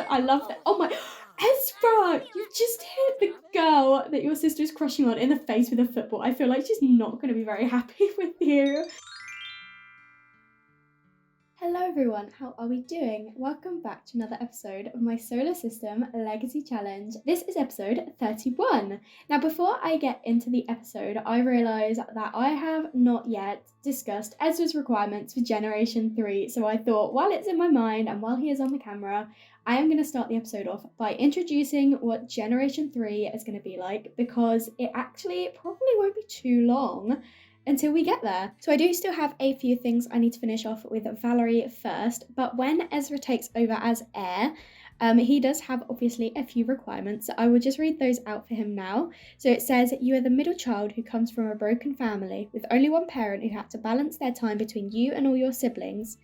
But I love that. Oh my, Ezra, you just hit the girl that your sister's crushing on in the face with a football. I feel like she's not going to be very happy with you. Hello everyone, how are we doing? Welcome back to another episode of my Solar System Legacy Challenge. This is episode 31. Now before I get into the episode, I realise that I have not yet discussed Ezra's requirements for Generation 3, so I thought while it's in my mind and while he is on the camera, I am going to start the episode off by introducing what Generation 3 is going to be like, because it actually probably won't be too long until we get there. So I do still have a few things I need to finish off with Valerie first, but when Ezra takes over as heir, he does have obviously a few requirements, so I will just read those out for him now. So it says, you are the middle child who comes from a broken family with only one parent who had to balance their time between you and all your siblings.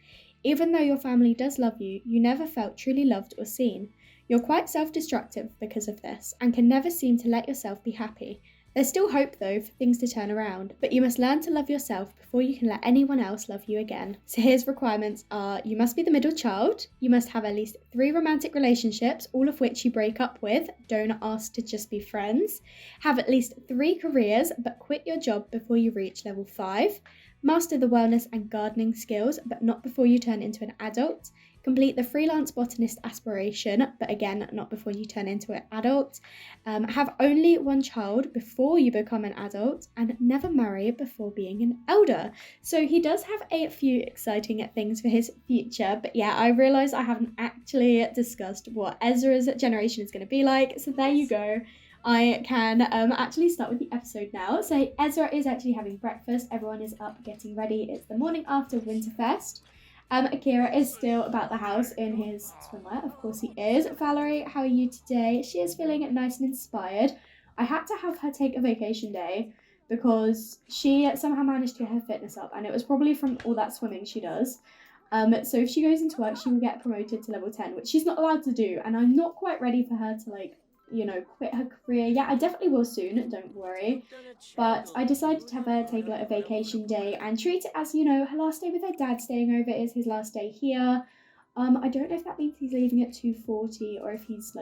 Even though your family does love you, you never felt truly loved or seen. You're quite self-destructive because of this and can never seem to let yourself be happy. There's still hope though for things to turn around, but you must learn to love yourself before you can let anyone else love you again. So his requirements are, you must be the middle child, you must have at least 3 romantic relationships, all of which you break up with, don't ask to just be friends, have at least 3 careers but quit your job before you reach level 5, master the wellness and gardening skills but not before you turn into an adult, complete the freelance botanist aspiration, but again, not before you turn into an adult. Have only 1 child before you become an adult, and never marry before being an elder. So he does have a few exciting things for his future, but yeah, I realise I haven't actually discussed what Ezra's generation is going to be like, so there you go. I can actually start with the episode now. So Ezra is actually having breakfast, everyone is up getting ready, it's the morning after Winterfest. Akira is still about the house in his swimwear, of course he is. Valerie, how are you today? She is feeling nice and inspired. I had to have her take a vacation day because she somehow managed to get her fitness up, and it was probably from all that swimming she does. So if she goes into work, she will get promoted to level 10, which she's not allowed to do, and I'm not quite ready for her to quit her career. Yeah, I definitely will soon, don't worry. But I decided to have her take a vacation day and treat it as, her last day with her dad staying over. Is his last day here. I don't know if that means he's leaving at 2:40 or if he's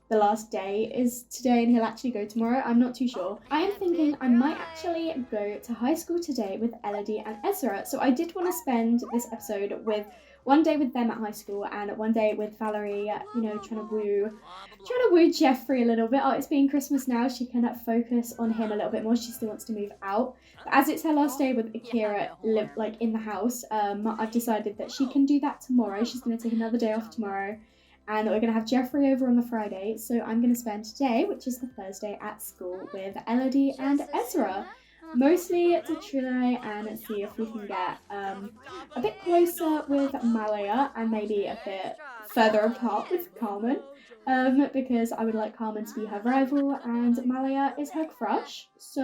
the last day is today and he'll actually go tomorrow. I'm not too sure. I am thinking I might actually go to high school today with Elodie and Ezra. So I did want to spend this episode with one day with them at high school and one day with Valerie, trying to woo Geoffrey a little bit. Oh, it's being Christmas now, she can focus on him a little bit more. She still wants to move out. But as it's her last day with Akira in the house, I've decided that she can do that tomorrow. She's going to take another day off tomorrow. And we're going to have Geoffrey over on the Friday. So I'm going to spend today, which is the Thursday, at school with Elodie and Ezra. Mostly to try and see if we can get a bit closer with Malaya and maybe a bit further apart with Carmen, because I would like Carmen to be her rival and Malaya is her crush. So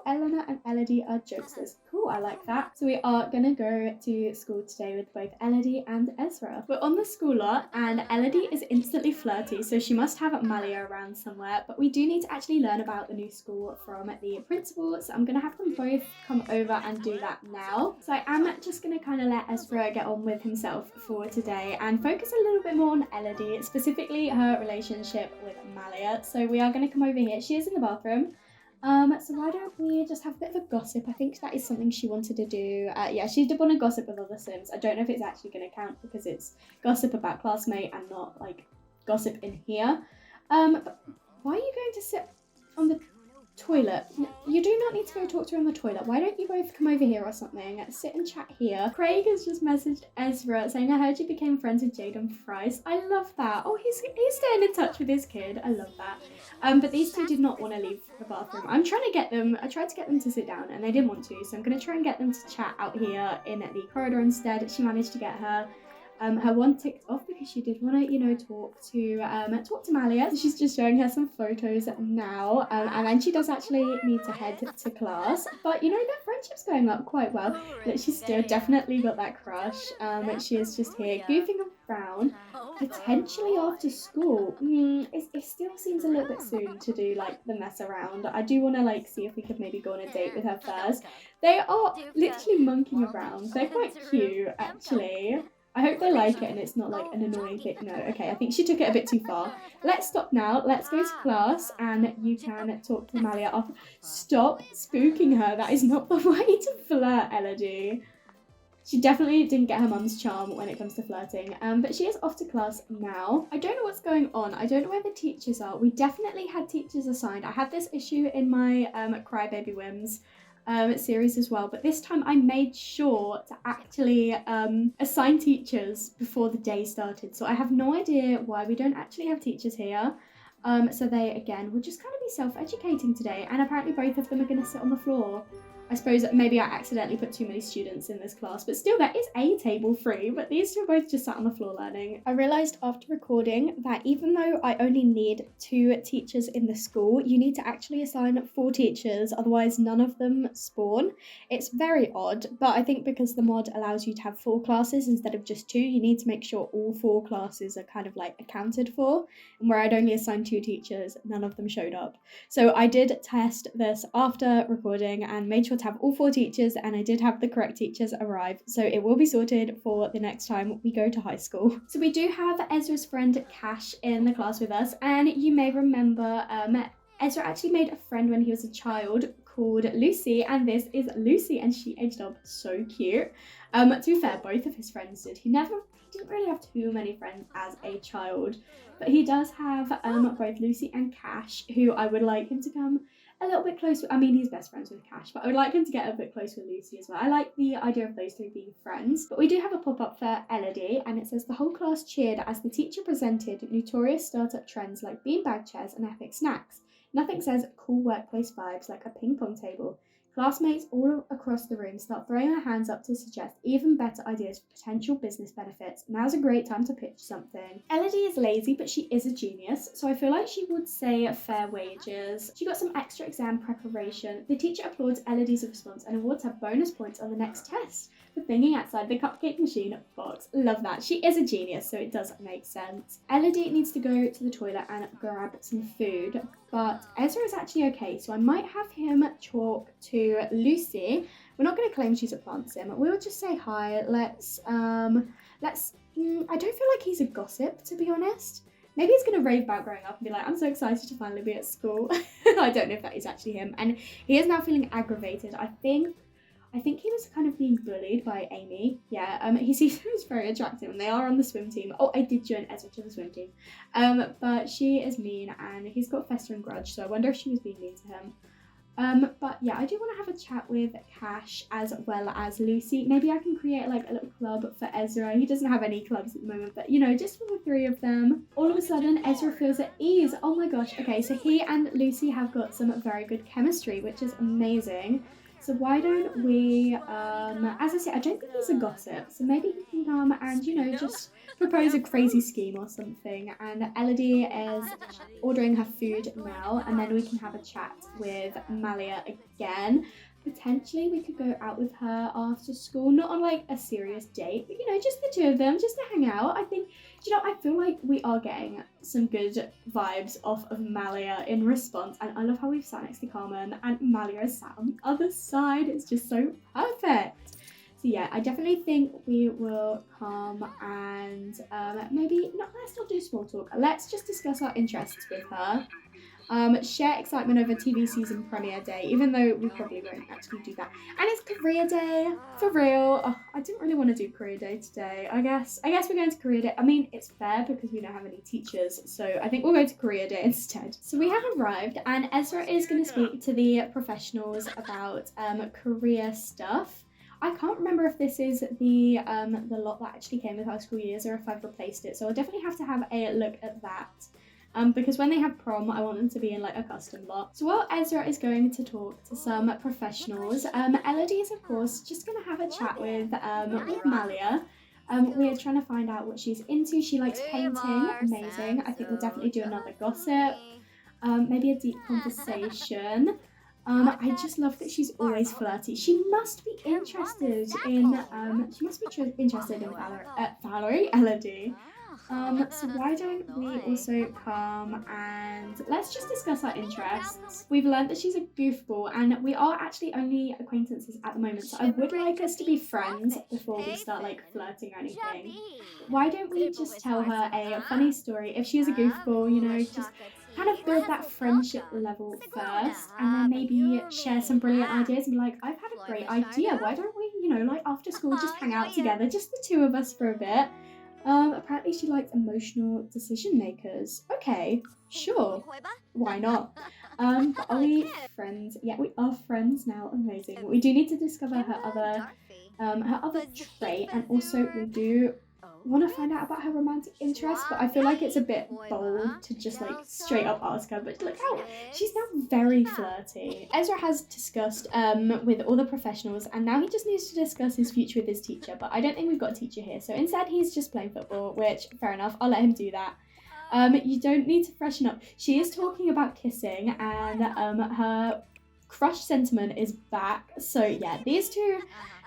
Eleanor and Elodie are jokesters. Cool, I like that. So we are gonna go to school today with both Elodie and Ezra. We're on the school lot and Elodie is instantly flirty, so she must have Malaya around somewhere, but we do need to actually learn about the new school from the principal, so I'm gonna have them both come over and do that now. So I am just gonna kind of let Ezra get on with himself for today and focus a little bit more on Elodie, specifically her relationship with Malaya. So we are gonna come over here. She is in the bathroom. So why don't we just have a bit of a gossip? I think that is something she wanted to do. Yeah, she did want to gossip with other Sims. I don't know if it's actually going to count because it's gossip about classmate and not gossip in here. But why are you going to sit on the toilet? You do not need to go talk to her on the toilet. Why don't you both come over here or something? Sit and chat here. Craig has just messaged Ezra saying, I heard you became friends with Jaden Price. I love that. Oh, he's staying in touch with his kid. I love that. But these two did not want to leave the bathroom. I tried to get them to sit down and they didn't want to, so I'm going to try and get them to chat out here in the corridor instead. She managed to get her one ticked off because she did want to, talk to Malia. So she's just showing her some photos now, and then she does actually need to head to class. But their friendship's going up quite well. But she's still definitely got that crush. She is just here goofing around, potentially after school. It still seems a little bit soon to do the mess around. I do want to see if we could maybe go on a date with her first. They are literally monkeying around. They're quite cute actually. I hope they like it and it's not like an annoying thing. No, okay, I think she took it a bit too far. Let's stop now. Let's go to class and you can talk to Amalia after. Stop spooking her. That is not the way to flirt, Elodie. She definitely didn't get her mum's charm when it comes to flirting, but she is off to class now. I don't know what's going on. I don't know where the teachers are. We definitely had teachers assigned. I had this issue in my Crybaby Whims series as well, but this time I made sure to actually assign teachers before the day started. So I have no idea why we don't actually have teachers here. So they, again, will just kind of be self-educating today, and apparently both of them are going to sit on the floor. I suppose maybe I accidentally put too many students in this class, but still there is a table free, but these two both just sat on the floor learning. I realised after recording that even though I only need 2 teachers in the school, you need to actually assign 4 teachers, otherwise none of them spawn. It's very odd, but I think because the mod allows you to have 4 classes instead of just 2, you need to make sure all 4 classes are kind of like accounted for, and where I'd only assigned 2 teachers, none of them showed up. So I did test this after recording and made sure to have all 4 teachers, and I did have the correct teachers arrive, so it will be sorted for the next time we go to high school. So we do have Ezra's friend Cash in the class with us, and you may remember Ezra actually made a friend when he was a child called Lucy, and this is Lucy, and she aged up so cute. To be fair, both of his friends did. He didn't really have too many friends as a child, but he does have both Lucy and Cash, who I would like him to come a little bit close. I mean, he's best friends with Cash, but I would like him to get a bit close with Lucy as well. I like the idea of those 3 being friends. But we do have a pop-up for Elodie, and it says the whole class cheered as the teacher presented notorious startup trends like beanbag chairs and epic snacks. Nothing says cool workplace vibes like a ping pong table. Classmates all across the room start throwing their hands up to suggest even better ideas for potential business benefits. Now's a great time to pitch something. Elodie is lazy, but she is a genius, so I feel like she would say fair wages. She got some extra exam preparation. The teacher applauds Elodie's response and awards her bonus points on the next test for thinking outside the cupcake machine box. Love that. She is a genius, so it does make sense. Elodie needs to go to the toilet and grab some food, but Ezra is actually okay, so I might have him talk to Lucy. We're not going to claim she's a plant sim. We'll just say hi. I don't feel like he's a gossip, to be honest. Maybe he's going to rave about growing up and be like, I'm so excited to finally be at school. I don't know if that is actually him. And he is now feeling aggravated. I think he was kind of being bullied by Amy. Yeah, he seems very attractive and they are on the swim team. Oh, I did join Ezra to the swim team. But she is mean and he's got a festering grudge, so I wonder if she was being mean to him. But yeah, I do want to have a chat with Cash as well as Lucy. Maybe I can create like a little club for Ezra. He doesn't have any clubs at the moment, but you know, just for the 3 of them. All of a sudden, Ezra feels at ease. Oh my gosh. Okay, so he and Lucy have got some very good chemistry, which is amazing. So why don't we, as I said, I don't think he's a gossip, so maybe he can come and, you know, just propose a crazy scheme or something. And Elodie is ordering her food now, and then we can have a chat with Malia again. Potentially we could go out with her after school, not on like a serious date, but you know, just the 2 of them, just to hang out. I think, you know, I feel like we are getting some good vibes off of Malia in response, and I love how we've sat next to Carmen and Malia is sat on the other side. It's just so perfect. So yeah, I definitely think we will come and maybe, let's not do small talk. Let's just discuss our interests with her. Share excitement over TV season premiere day, even though we probably won't actually do that. And it's career day, for real. Oh, I didn't really want to do career day today. I guess we're going to career day. I mean, it's fair because we don't have any teachers, so I think we'll go to career day instead. So we have arrived, and Ezra is going to speak to the professionals about career stuff. I can't remember if this is the lot that actually came with High School Years or if I've replaced it, so I'll definitely have to have a look at that. Because when they have prom, I want them to be in like a custom lot. So while Ezra is going to talk to some professionals, Elodie is of course just going to have a chat with Malia. We're trying to find out what she's into. She likes painting, amazing. I think we'll definitely do another gossip, maybe a deep conversation. I just love that she's always flirty. She must be interested in Valerie, Elodie. So why don't we also come and let's just discuss our interests. We've learned that she's a goofball and we are actually only acquaintances at the moment, so I would like us to be friends before we start like flirting or anything. Why don't we just tell her a funny story? If she is a goofball, you know, just kind of build that friendship level first and then maybe share some brilliant ideas and be like, I've had a great idea. Why don't we, you know, like after school just hang out together, just the two of us for a bit. Apparently she likes emotional decision makers. Okay, sure. Why not? But are we friends? Yeah, we are friends now. Amazing. We do need to discover her other trait, and also we do want to find out about her romantic interest, but I feel like it's a bit bold to just like straight up ask her. But look how she's now very flirty. Ezra has discussed with all the professionals, and now he just needs to discuss his future with his teacher, but I don't think we've got a teacher here, so instead he's just playing football, which fair enough, I'll let him do that. You don't need to freshen up. She is talking about kissing, and her crush sentiment is back. So yeah, these two,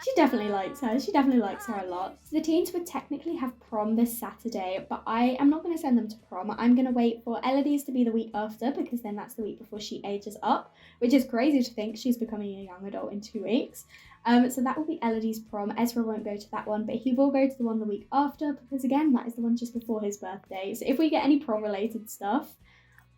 she definitely likes her. She definitely likes her a lot. So the teens would technically have prom this Saturday, but I am not going to send them to prom. I'm going to wait for Elodie's to be the week after, because then that's the week before she ages up, which is crazy to think she's becoming a young adult in 2 weeks. So that will be Elodie's prom. Ezra won't go to that one, but he will go to the one the week after, because again, that is the one just before his birthday. So if we get any prom related stuff,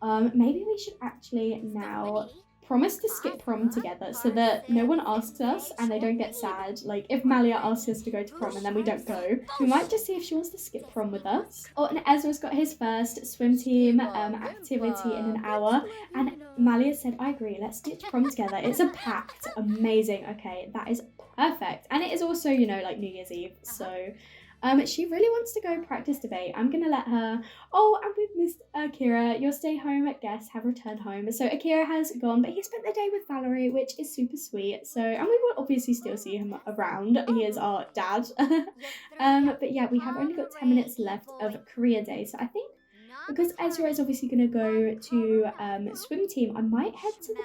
maybe we should actually now promise to skip prom together so that no one asks us and they don't get sad. Like if Malia asks us to go to prom and then we don't go, we might just see if she wants to skip prom with us. Oh, and Ezra's got his first swim team activity in an hour, and Malia said, I agree, let's ditch prom together. It's a pact. Amazing. Okay, that is perfect. And it is also, you know, like New Year's Eve, so she really wants to go practice debate. I'm gonna let her. Oh, and we've missed Akira. Your stay home guests have returned home. So Akira has gone, but he spent the day with Valerie, which is super sweet. So, and we will obviously still see him around. He is our dad. But yeah, we have only got 10 minutes left of career day. So I think because Ezra is obviously gonna go to swim team, I might head to the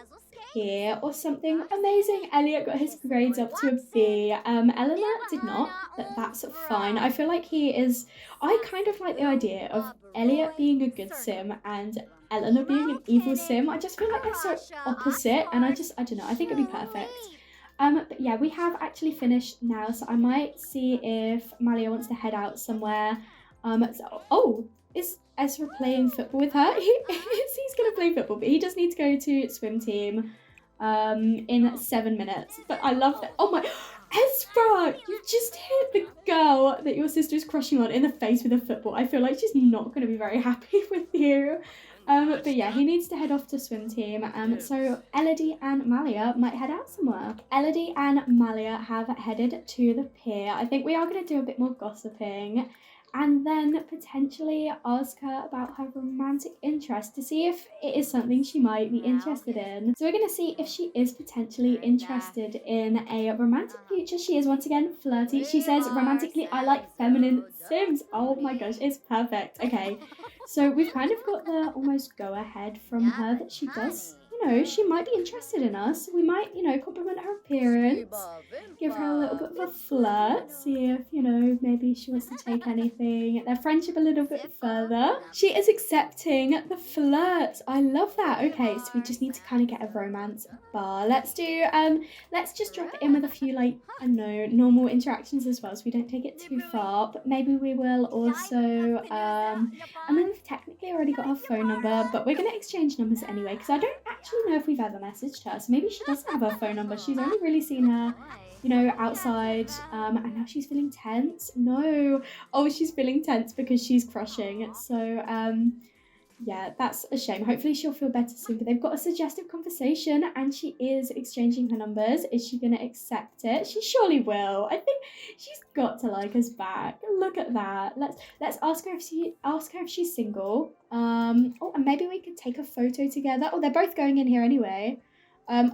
pier or something. Amazing. Elliot got his grades up to a B. Eleanor did not, but that's fine. I feel like I kind of like the idea of Elliot being a good sim and Eleanor being an evil sim. I just feel like they're so opposite, and I don't know, I think it'd be perfect. But yeah, we have actually finished now, so I might see if Malia wants to head out somewhere. Is Ezra playing football with her? He's gonna play football, but he does need to go to swim team in 7 minutes. But I love that. Oh my, Ezra, you just hit the girl that your sister's crushing on in the face with a football. I feel like she's not going to be very happy with you. But yeah, he needs to head off to swim team. So Elodie and Malia might head out somewhere. Elodie and Malia have headed to the pier. I think we are going to do a bit more gossiping, and then potentially ask her about her romantic interest to see if it is something she might be interested in. So we're going to see if she is potentially interested in a romantic future. She is once again flirty. She says, romantically, I like feminine sims. Oh my gosh, it's perfect. Okay, so we've kind of got the almost go ahead from her that she does, you know, she might be interested in us. We might, you know, compliment her appearance, give her a little bit of a flirt, see if, you know, maybe she wants to take anything, their friendship a little bit further. She is accepting the flirt. I love that. Okay, so we just need to kind of get a romance bar. Let's just drop it in with a few, like, I don't know, normal interactions as well, so we don't take it too far. But maybe we will also, and then we've technically already got her phone number, but we're going to exchange numbers anyway, because I don't actually know if we've ever messaged her, so maybe she doesn't have her phone number. She's only really seen her, you know, outside, and now she's feeling tense. No, oh, she's feeling tense because she's crushing. So yeah, that's a shame. Hopefully she'll feel better soon, but they've got a suggestive conversation and she is exchanging her numbers. Is she gonna accept it? She surely will. I think she's got to like us back. Look at that. Let's ask her if she's single. Oh, and maybe we could take a photo together. Oh, they're both going in here anyway. They're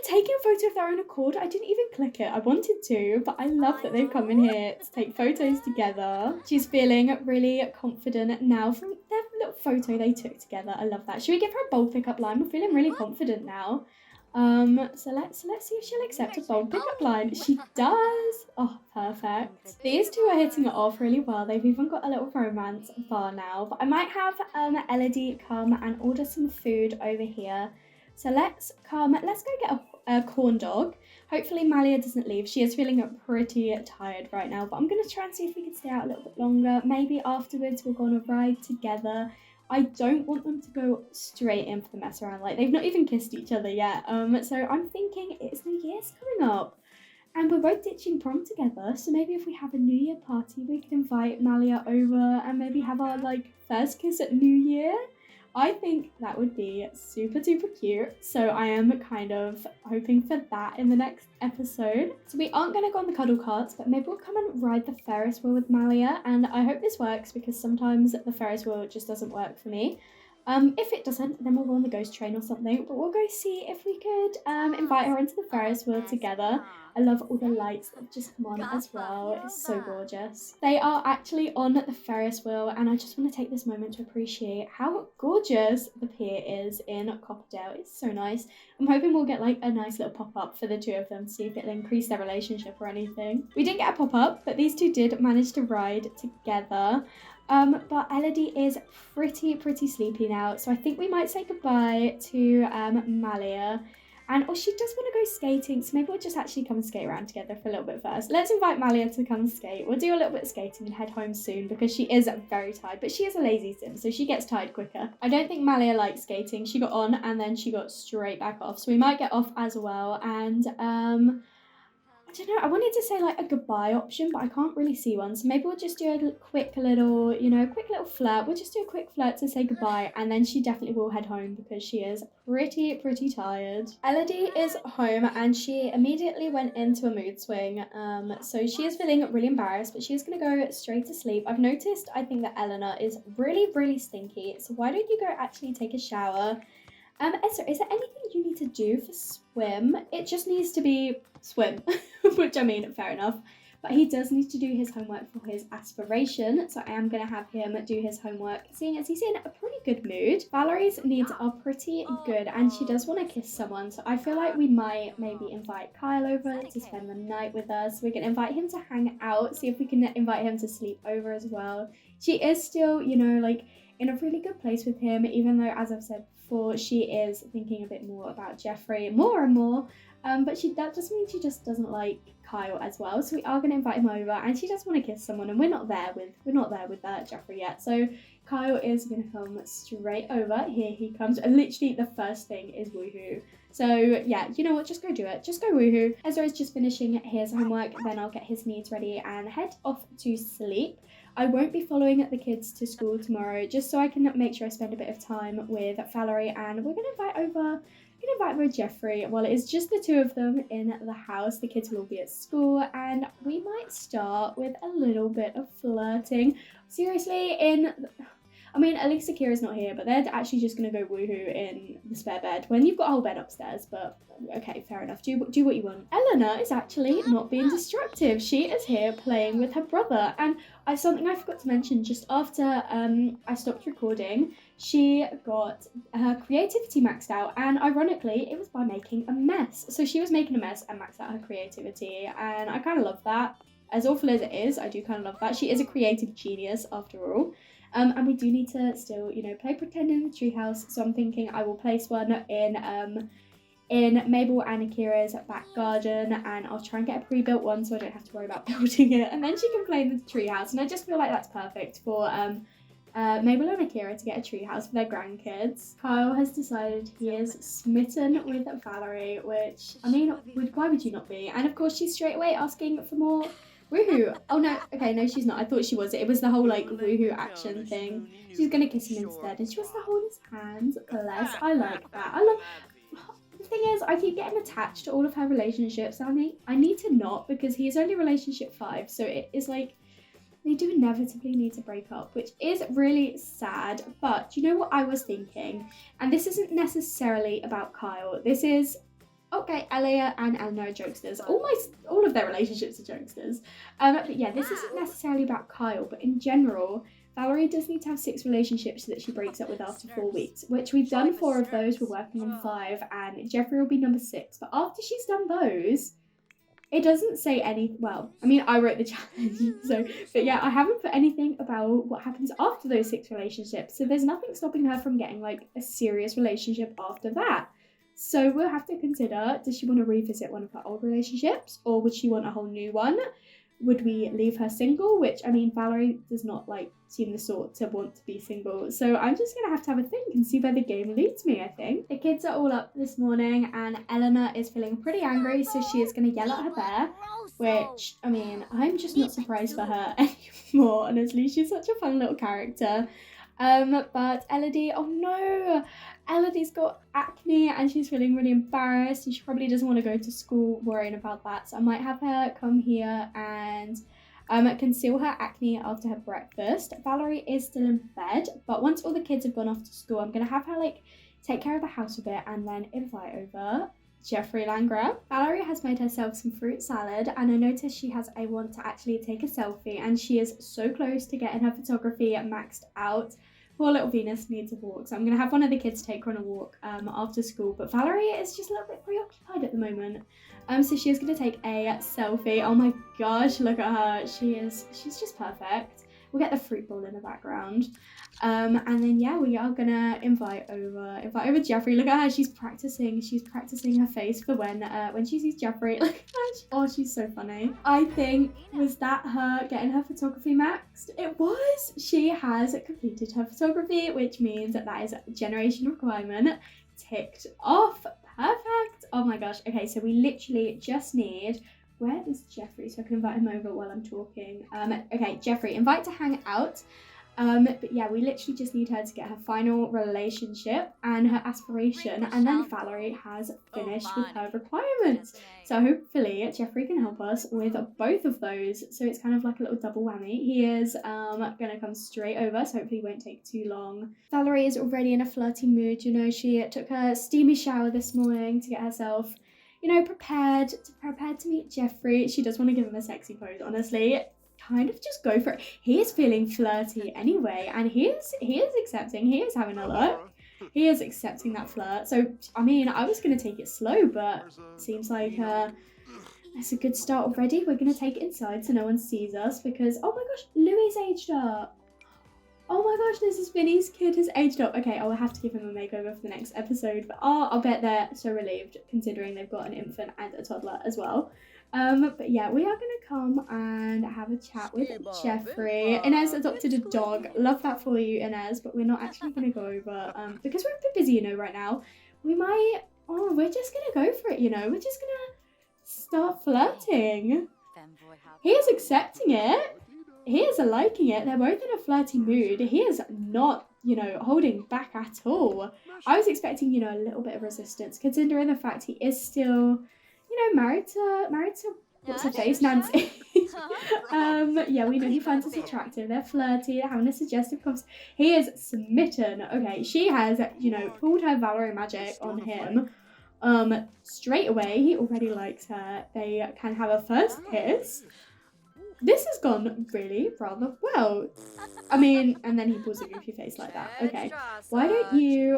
taking a photo of their own accord. I didn't even click it. I wanted to, but I love that they've come in here to take photos together. She's feeling really confident now from their little photo they took together. I love that. Should we give her a bold pickup line? We're feeling really confident now. So let's see if she'll accept a bold pickup line. She does. Oh, perfect. These two are hitting it off really well. They've even got a little romance bar now. But I might have Elodie come and order some food over here. So let's go get a corn dog. Hopefully Malia doesn't leave. She is feeling pretty tired right now, but I'm gonna try and see if we can stay out a little bit longer. Maybe afterwards we'll go on a ride together. I don't want them to go straight in for the mess around. Like, they've not even kissed each other yet. So I'm thinking it's New Year's coming up. And we're both ditching prom together. So maybe if we have a New Year party, we can invite Malia over and maybe have our, like, first kiss at New Year. I think that would be super duper cute. So I am kind of hoping for that in the next episode. So we aren't going to go on the cuddle carts, but maybe we'll come and ride the Ferris wheel with Malia. And I hope this works because sometimes the Ferris wheel just doesn't work for me. If it doesn't, then we'll go on the ghost train or something, but we'll go see if we could invite her into the Ferris wheel together. I love all the lights that just come on as well. It's so gorgeous. They are actually on the Ferris wheel, and I just want to take this moment to appreciate how gorgeous the pier is in Copperdale. It's so nice. I'm hoping we'll get like a nice little pop-up for the two of them to see if it'll increase their relationship or anything. We didn't get a pop-up, but these two did manage to ride together. But Elodie is pretty sleepy now, so I think we might say goodbye to Malia. And she does want to go skating, so maybe we'll just actually come and skate around together for a little bit first. Let's invite Malia to come skate. We'll do a little bit of skating and head home soon because she is very tired, but she is a lazy sim, so she gets tired quicker. I don't think Malia likes skating. She got on and then she got straight back off, so we might get off as well. And I don't know, I wanted to say like a goodbye option, but I can't really see one. So maybe we'll just do a quick little flirt. We'll just do a quick flirt to say goodbye, and then she definitely will head home because she is pretty tired. Elodie is home and she immediately went into a mood swing. So she is feeling really embarrassed, but she is going to go straight to sleep. I've noticed, I think that Eleanor is really stinky. So why don't you go actually take a shower? Esther, is there anything you need to do for swim? It just needs to be swim, which I mean, fair enough. But he does need to do his homework for his aspiration, so I am going to have him do his homework, seeing as he's in a pretty good mood. Valerie's needs are pretty good, and she does want to kiss someone, so I feel like we might maybe invite Kyle over to spend the night with us. We can invite him to hang out, see if we can invite him to sleep over as well. She is still, like, in a really good place with him, even though, as I've said before, she is thinking a bit more about Geoffrey more and more. But that just means she just doesn't like Kyle as well. So we are going to invite him over, and she does want to kiss someone, and we're not there with Geoffrey yet. So Kyle is going to come straight over. Here he comes, and literally the first thing is woohoo. So yeah, you know what? Just go do it. Just go woohoo. Ezra is just finishing his homework. Then I'll get his needs ready and head off to sleep. I won't be following the kids to school tomorrow, just so I can make sure I spend a bit of time with Valerie, and we're going to invite over Geoffrey. Well, it is just the two of them in the house. The kids will all be at school, and we might start with a little bit of flirting. Seriously, at least Akira's not here, but they're actually just going to go woohoo in the spare bed when you've got a whole bed upstairs, but okay, fair enough. Do what you want. Eleanor is actually not being destructive. She is here playing with her brother, and something I forgot to mention just after I stopped recording, she got her creativity maxed out, and ironically, it was by making a mess. So she was making a mess and maxed out her creativity, and I kind of love that. As awful as it is, I do kind of love that. She is a creative genius after all. And we do need to still, play pretend in the treehouse. So I'm thinking I will place one in Mabel and Akira's back garden, and I'll try and get a pre-built one so I don't have to worry about building it. And then she can play in the treehouse, and I just feel like that's perfect for Mabel and Akira to get a treehouse for their grandkids. Kyle has decided he is smitten with Valerie, which, why would you not be? And of course, she's straight away asking for more woohoo. Oh no, okay, no, she's not. I thought she was. It was the whole woohoo action thing. She's gonna kiss him instead, and she wants to hold his hands. Bless. I like that. The thing is, I keep getting attached to all of her relationships. I need to not, because he is only relationship 5, so it is like they do inevitably need to break up, which is really sad. But you know what I was thinking? And this isn't necessarily about Kyle. This is, okay, Alia and Eleanor are jokesters. Almost all of their relationships are jokesters. But yeah, this isn't necessarily about Kyle, but in general, Valerie does need to have 6 relationships that she breaks up with after 4 weeks, which we've done 4 of those. We're working on 5, and Geoffrey will be number 6. But after she's done those, it doesn't say any. Well, I mean, I wrote the challenge, so, but yeah, I haven't put anything about what happens after those 6 relationships. So there's nothing stopping her from getting like a serious relationship after that. So we'll have to consider, does she want to revisit one of her old relationships, or would she want a whole new one? Would we leave her single? Which, I mean, Valerie does not like seem the sort to want to be single. So I'm just going to have a think and see where the game leads me, I think. The kids are all up this morning and Eleanor is feeling pretty angry, so she is going to yell at her bear, which, I mean, I'm just not surprised for her anymore, honestly. She's such a fun little character. But Elodie, oh no, Elodie's got acne and she's feeling really embarrassed and she probably doesn't want to go to school worrying about that. So I might have her come here and conceal her acne after her breakfast. Valerie is still in bed, but once all the kids have gone off to school, I'm going to have her like take care of the house a bit and then invite over Geoffrey Langra. Valerie has made herself some fruit salad and I noticed she has a want to actually take a selfie and she is so close to getting her photography maxed out. Poor little Venus needs a walk, so I'm going to have one of the kids take her on a walk after school, but Valerie is just a little bit preoccupied at the moment. So she is going to take a selfie. Oh my gosh, look at her. She's just perfect. We'll get the fruit bowl in the background. And then yeah, we are gonna invite over Geoffrey. Look at her, she's practicing her face for when she sees Geoffrey. Look at her. Oh, she's so funny. I think, was that her getting her photography maxed? It was. She has completed her photography, which means that is a generation requirement ticked off. Perfect. Oh my gosh. Okay, so we literally just need, where is Geoffrey so I can invite him over while I'm talking? Okay, Geoffrey, invite to hang out. But yeah, we literally just need her to get her final relationship and her aspiration, and then Valerie has finished with her requirements. So hopefully Geoffrey can help us with both of those. So it's kind of like a little double whammy. He is gonna come straight over, so hopefully it won't take too long. Valerie is already in a flirty mood. You know, she took her steamy shower this morning to get herself, you know, prepared to meet Geoffrey. She does want to give him a sexy pose, honestly. Kind of just go for it. He is feeling flirty anyway, and he is accepting. He is having a look. He is accepting that flirt. So I mean, I was gonna take it slow, but it seems like that's a good start already. We're gonna take it inside so no one sees us because, oh my gosh, Louis aged up. Oh my gosh, this is Vinny's kid has aged up. Okay, I'll have to give him a makeover for the next episode, but I'll bet they're so relieved considering they've got an infant and a toddler as well. But yeah, we are gonna come and have a chat with Geoffrey. Inez adopted a dog. Love that for you, Inez, but we're not actually gonna go over because we're a bit busy, you know, right now. We're just gonna go for it, you know. We're just gonna start flirting. He is accepting it. He is liking it. They're both in a flirty mood. He is not, you know, holding back at all. I was expecting, you know, a little bit of resistance considering the fact he is still, you know, married to what's her face, Nancy. Yeah, we know he finds us attractive. They're flirty. They're having a suggestive conversation. He is smitten. Okay, she has, you know, pulled her Valerie magic on him. Straight away, he already likes her. They can have a first kiss. This has gone really rather well. I mean, and then he pulls a goofy face like that. Okay, why don't you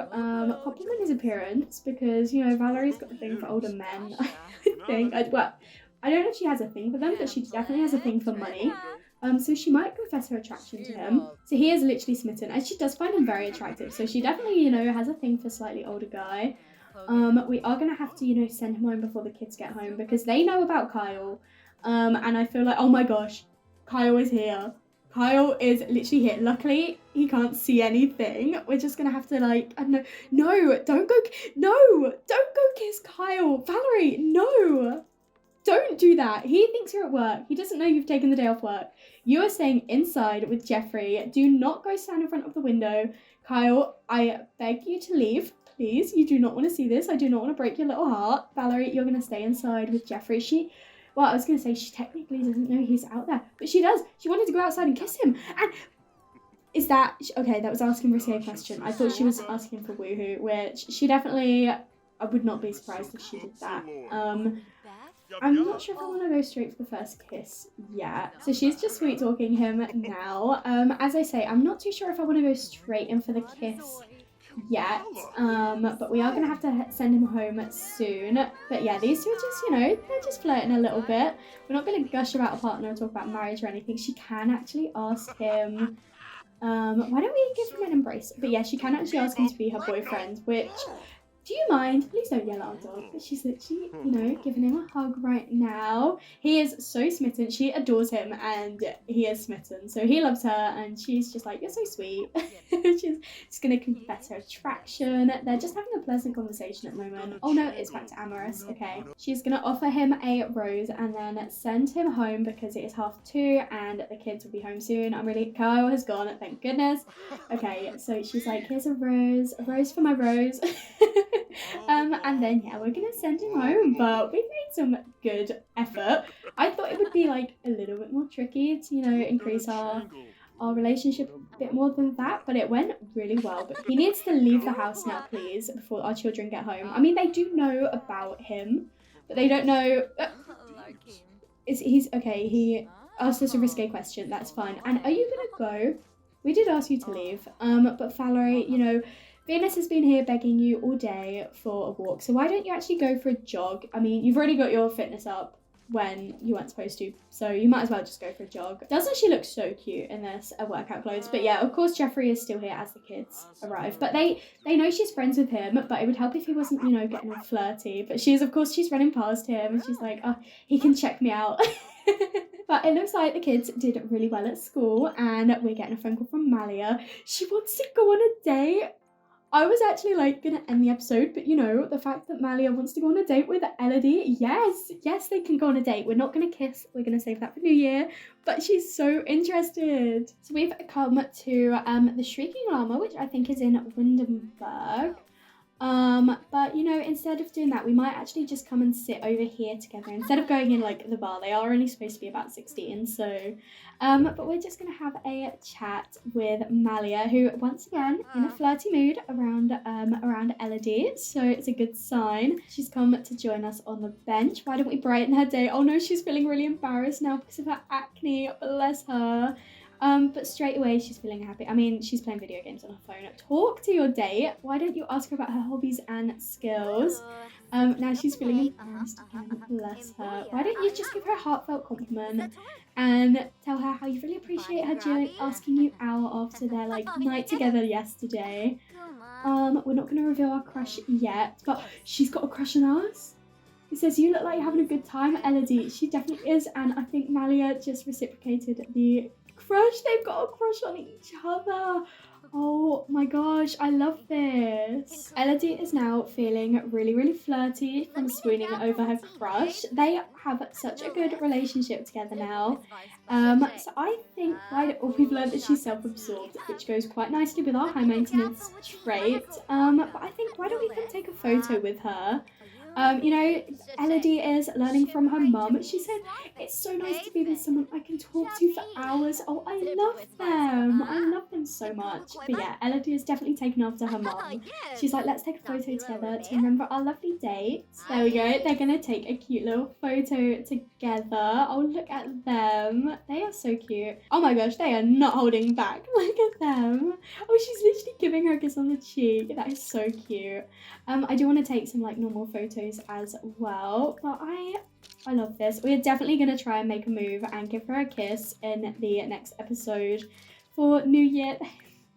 compliment his appearance, because, you know, Valerie's got a thing for older men, I think. I don't know if she has a thing for them, but she definitely has a thing for money. So she might confess her attraction to him. So he is literally smitten, and she does find him very attractive. So she definitely, you know, has a thing for slightly older guy. We are going to have to, you know, send him home before the kids get home because they know about Kyle. And I feel like, oh my gosh, Kyle is here. Kyle is literally here. Luckily, he can't see anything. We're just gonna have to, like, I don't know. No, don't go kiss Kyle. Valerie, no. Don't do that. He thinks you're at work. He doesn't know you've taken the day off work. You are staying inside with Geoffrey. Do not go stand in front of the window. Kyle, I beg you to leave. Please, you do not want to see this. I do not want to break your little heart. Valerie, you're gonna stay inside with Geoffrey. Well, I was going to say she technically doesn't know he's out there, but she does. She wanted to go outside and kiss him. And is that... Okay, that was asking a risque question. I thought she was asking for woohoo, which she definitely... I would not be surprised if she did that. I'm not sure if I want to go straight for the first kiss yet. So she's just sweet talking him now. As I say, I'm not too sure if I want to go straight in for the kiss yet, but we are gonna have to send him home soon. But yeah, these two are just, you know, they're just flirting a little bit. We're not gonna gush about a partner or talk about marriage or anything. She can actually ask him, why don't we give him an embrace? But yeah, she can actually ask him to be her boyfriend, which, do you mind? Please don't yell at our dog. But she's literally, you know, giving him a hug right now. He is so smitten. She adores him and he is smitten. So he loves her and she's just like, you're so sweet. She's just going to confess her attraction. They're just having a pleasant conversation at the moment. Oh no, it's back to amorous. Okay. She's going to offer him a rose and then send him home because it is 2:30 and the kids will be home soon. Kyle has gone, thank goodness. Okay, so she's like, here's a rose for my rose. And then yeah, we're gonna send him home, but we've made some good effort. I thought it would be like a little bit more tricky to, you know, increase our relationship a bit more than that, but it went really well. But he needs to leave the house now, please, before our children get home. I mean, they do know about him, but they don't know. He's okay. He asked us a risque question. That's fine. And are you gonna go? We did ask you to leave. But Valerie, you know, Venus has been here begging you all day for a walk, so why don't you actually go for a jog? I mean, you've already got your fitness up when you weren't supposed to, so you might as well just go for a jog. Doesn't she look so cute in this workout clothes? But yeah, of course Geoffrey is still here as the kids arrive, but they know she's friends with him, but it would help if he wasn't, you know, getting all flirty. But she's running past him and she's like, oh, he can check me out. But it looks like the kids did really well at school and we're getting a phone call from Malia. She wants to go on a date. I was actually like gonna end the episode, but you know, the fact that Malia wants to go on a date with Elodie, yes, they can go on a date. We're not gonna kiss, we're gonna save that for New Year, but she's so interested. So we've come to the Shrieking Llama, which I think is in Windenburg. But you know, instead of doing that, we might actually just come and sit over here together instead of going in like the bar. They are only supposed to be about 16, so but we're just gonna have a chat with Malia, who once again in a flirty mood around Elodie, so it's a good sign. She's come to join us on the bench. Why don't we brighten her day? Oh no, she's feeling really embarrassed now because of her acne, bless her. But straight away she's feeling happy. I mean, she's playing video games on her phone. Talk to your date. Why don't you ask her about her hobbies and skills? Now she's feeling embarrassed again, bless her. Why don't you just give her a heartfelt compliment and tell her how you really appreciate her asking you out after their like night together yesterday. We're not gonna reveal our crush yet, but she's got a crush on us. He says, you look like you're having a good time, Elodie. She definitely is, and I think Malia just reciprocated the crush. They've got a crush on each other. Oh my gosh, I love this. Elodie is now feeling really, really flirty from swooning over her crush. They have such a good relationship together now. So I think we've learned that she's self-absorbed, which goes quite nicely with our high maintenance trait. But I think why don't we come take a photo with her? You know, Elodie is learning from her mum. She said, it's so nice to be with someone I can talk to for hours. Oh, I love them. I love them so much. But yeah, Elodie is definitely taken after her mum. She's like, let's take a photo together to remember our lovely date. There we go. They're going to take a cute little photo together. Oh, look at them. They are so cute. Oh my gosh, they are not holding back. Look at them. Oh, she's literally giving her a kiss on the cheek. That is so cute. I do want to take some like normal photos as well, but I love this. We're definitely going to try and make a move and give her a kiss in the next episode for New Year.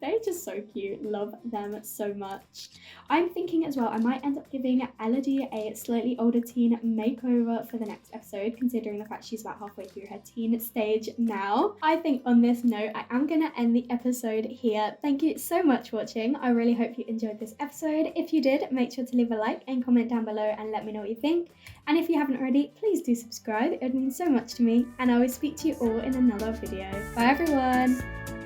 They're just so cute. Love them so much. I'm thinking as well, I might end up giving Elodie a slightly older teen makeover for the next episode, considering the fact she's about halfway through her teen stage now. I think on this note, I am going to end the episode here. Thank you so much for watching. I really hope you enjoyed this episode. If you did, make sure to leave a like and comment down below and let me know what you think. And if you haven't already, please do subscribe. It would mean so much to me. And I will speak to you all in another video. Bye everyone.